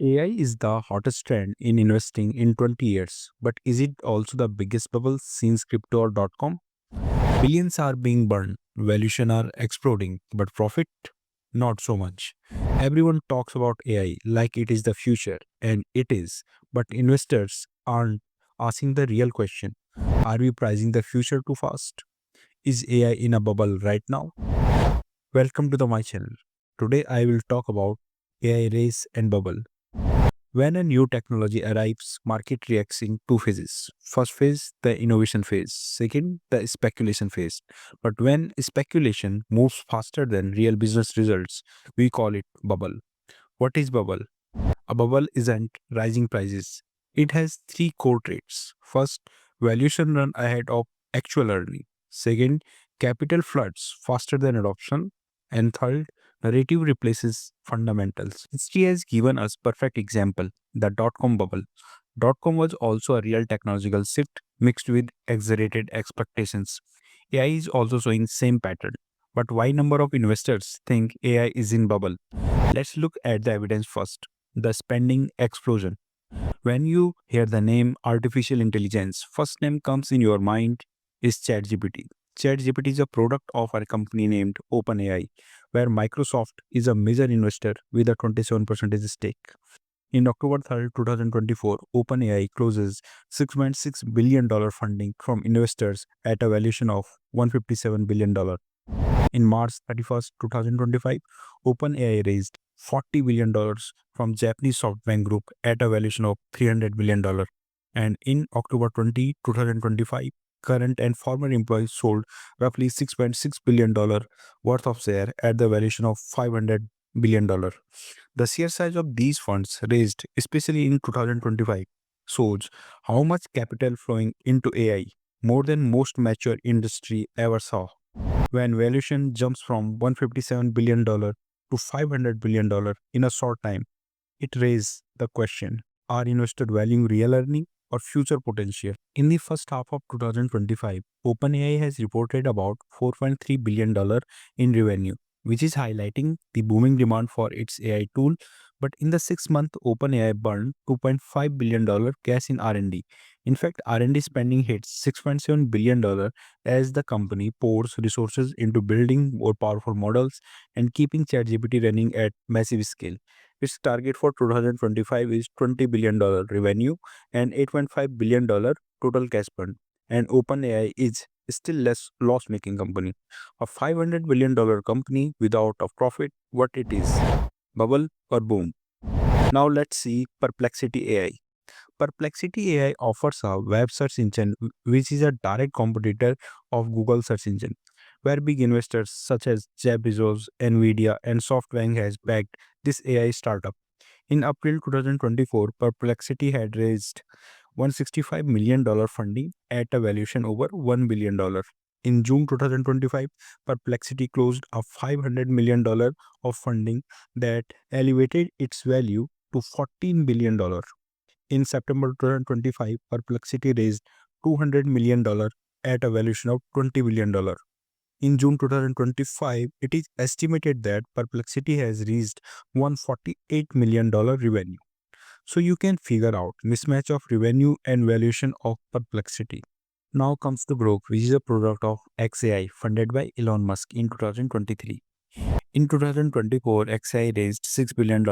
AI is the hottest trend in investing in 20 years, but is it also the biggest bubble since crypto.com? Billions are being burned, valuation are exploding, but profit? Not so much. Everyone talks about AI like it is the future, and it is, but investors aren't asking the real question. Are we pricing the future too fast? Is AI in a bubble right now? Welcome to my channel. Today I will talk about AI race and bubble. When a new technology arrives, market reacts in two phases. First phase, the innovation phase. Second, the speculation phase. But when speculation moves faster than real business results, we call it bubble. What is bubble? A bubble isn't rising prices. It has three core traits. First, valuation run ahead of actual earning. Second, capital floods faster than adoption. And third, narrative replaces fundamentals. History has given us perfect example, the dot-com bubble. Dot-com was also a real technological shift mixed with exaggerated expectations. AI is also showing same pattern. But why number of investors think AI is in bubble? Let's look at the evidence first. The spending explosion. When you hear the name artificial intelligence, first name comes in your mind is ChatGPT. ChatGPT is a product of a company named OpenAI, where Microsoft is a major investor with a 27% stake. In October 3rd, 2024, OpenAI closes $6.6 billion funding from investors at a valuation of $157 billion. In March 31st, 2025, OpenAI raised $40 billion from Japanese SoftBank Group at a valuation of $300 billion. And in October 2025, current and former employees sold roughly $6.6 billion worth of share at the valuation of $500 billion. The sheer size of these funds raised, especially in 2025, shows how much capital flowing into AI, more than most mature industry ever saw. When valuation jumps from $157 billion to $500 billion in a short time, it raises the question, are investors valuing real earning or future potential? In the first half of 2025, OpenAI has reported about $4.3 billion in revenue, which is highlighting the booming demand for its AI tool. But in the 6 month, OpenAI burned $2.5 billion cash in R&D. In fact, R&D spending hits $6.7 billion as the company pours resources into building more powerful models and keeping ChatGPT running at massive scale. Its target for 2025 is $20 billion revenue and $8.5 billion total cash burn. And OpenAI is still less loss-making company. A $500 billion company without a profit, what it is? Bubble or boom? Now let's see Perplexity AI. Perplexity AI offers a web search engine which is a direct competitor of Google search engine, where big investors such as Jeff Bezos, NVIDIA, and SoftBank has backed this AI startup. In April 2024, Perplexity had raised $165 million funding at a valuation over $1 billion. In June 2025, Perplexity closed a $500 million of funding that elevated its value to $14 billion. In September 2025, Perplexity raised $200 million at a valuation of $20 billion. In June 2025, it is estimated that Perplexity has reached $148 million revenue. So you can figure out mismatch of revenue and valuation of Perplexity. Now comes the Grok, which is a product of XAI funded by Elon Musk in 2023. In 2024, XAI raised $6 billion.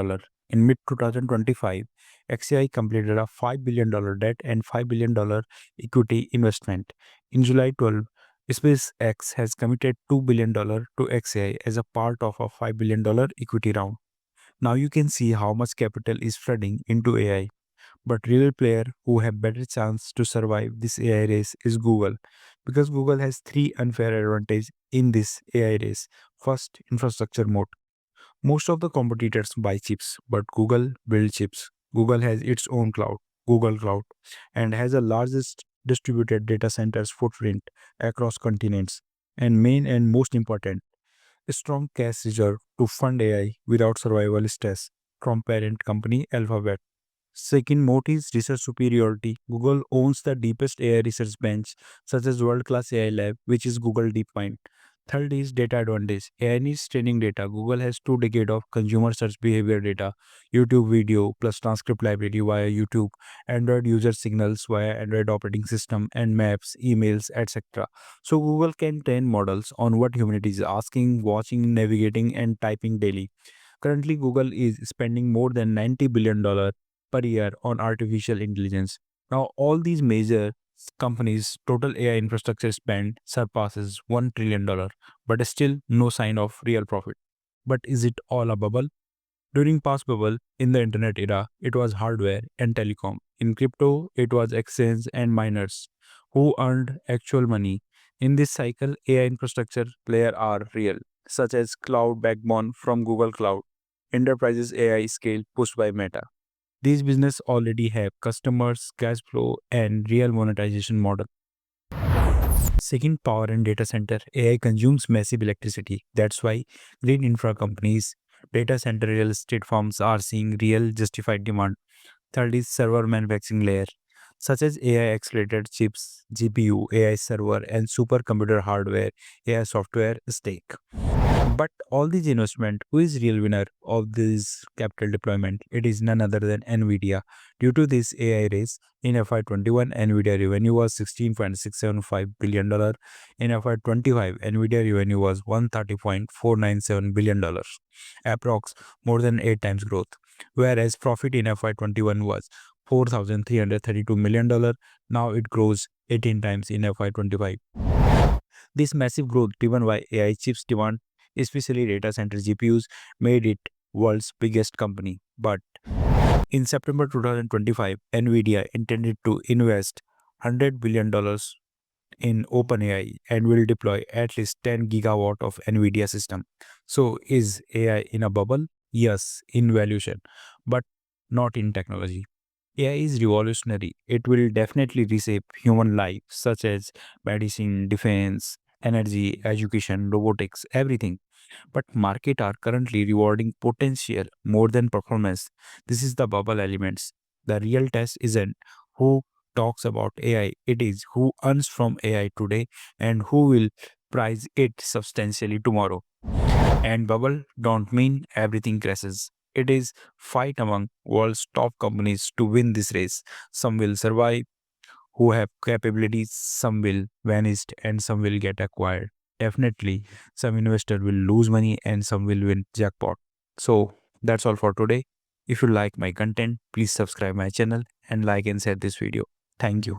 In mid 2025, XAI completed a $5 billion debt and $5 billion equity investment. In July 12, SpaceX has committed $2 billion to XAI as a part of a $5 billion equity round. Now you can see how much capital is flooding into AI. But real player who have better chance to survive this AI race is Google, because Google has three unfair advantage in this AI race. First, infrastructure moat. Most of the competitors buy chips, but Google build chips. Google has its own cloud, Google Cloud, and has the largest distributed data centers footprint across continents. And main and most important, a strong cash reserve to fund AI without survival stress from parent company Alphabet. Second moat is research superiority. Google owns the deepest AI research bench, such as world-class AI lab, which is Google DeepMind. Third is data advantage. AI needs training data. Google has 2 decades of consumer search behavior data, YouTube video plus transcript library via YouTube, Android user signals via Android operating system, and maps, emails, etc. So Google can train models on what humanity is asking, watching, navigating, and typing daily. Currently, Google is spending more than $90 billion per year on artificial intelligence. Now, all these major companies' total AI infrastructure spend surpasses $1 trillion, but still no sign of real profit. But is it all a bubble? During past bubble in the internet era, it was hardware and telecom. In crypto, it was exchange and miners who earned actual money. In this cycle, AI infrastructure players are real, such as Cloud Backbone from Google Cloud, Enterprises AI scale pushed by Meta. These businesses already have customers, cash flow, and real monetization model. Second, power and data center. AI consumes massive electricity. That's why grid infra companies, data center real estate firms are seeing real justified demand. Third is server manufacturing layer, such as AI accelerated chips, GPU, AI server, and supercomputer hardware, AI software stake. But all these investment, who is real winner of this capital deployment? It is none other than NVIDIA. Due to this AI race, in FY21, NVIDIA revenue was $16.675 billion. In FY25, NVIDIA revenue was $130.497 billion, approx more than 8 times growth. Whereas profit in FY21 was $4,332 million. Now it grows 18 times in FY25. This massive growth driven by AI chips demand, especially data center GPUs, made it world's biggest company. But in September 2025, Nvidia intended to invest $100 billion in OpenAI and will deploy at least 10 gigawatt of Nvidia system. So is AI in a bubble? Yes, in valuation, but not in technology. AI is revolutionary. It will definitely reshape human life, such as medicine, defense, energy, education, robotics, everything. But market are currently rewarding potential more than performance. This is the bubble elements. The real test isn't who talks about AI, it is who earns from AI today and who will price it substantially tomorrow. And bubble don't mean everything crashes. It is fight among world's top companies to win this race. Some will survive, who have capabilities, some will vanish and some will get acquired. Definitely, some investor will lose money and some will win jackpot. So that's all for today. If you like my content, please subscribe my channel and like and share this video. Thank you.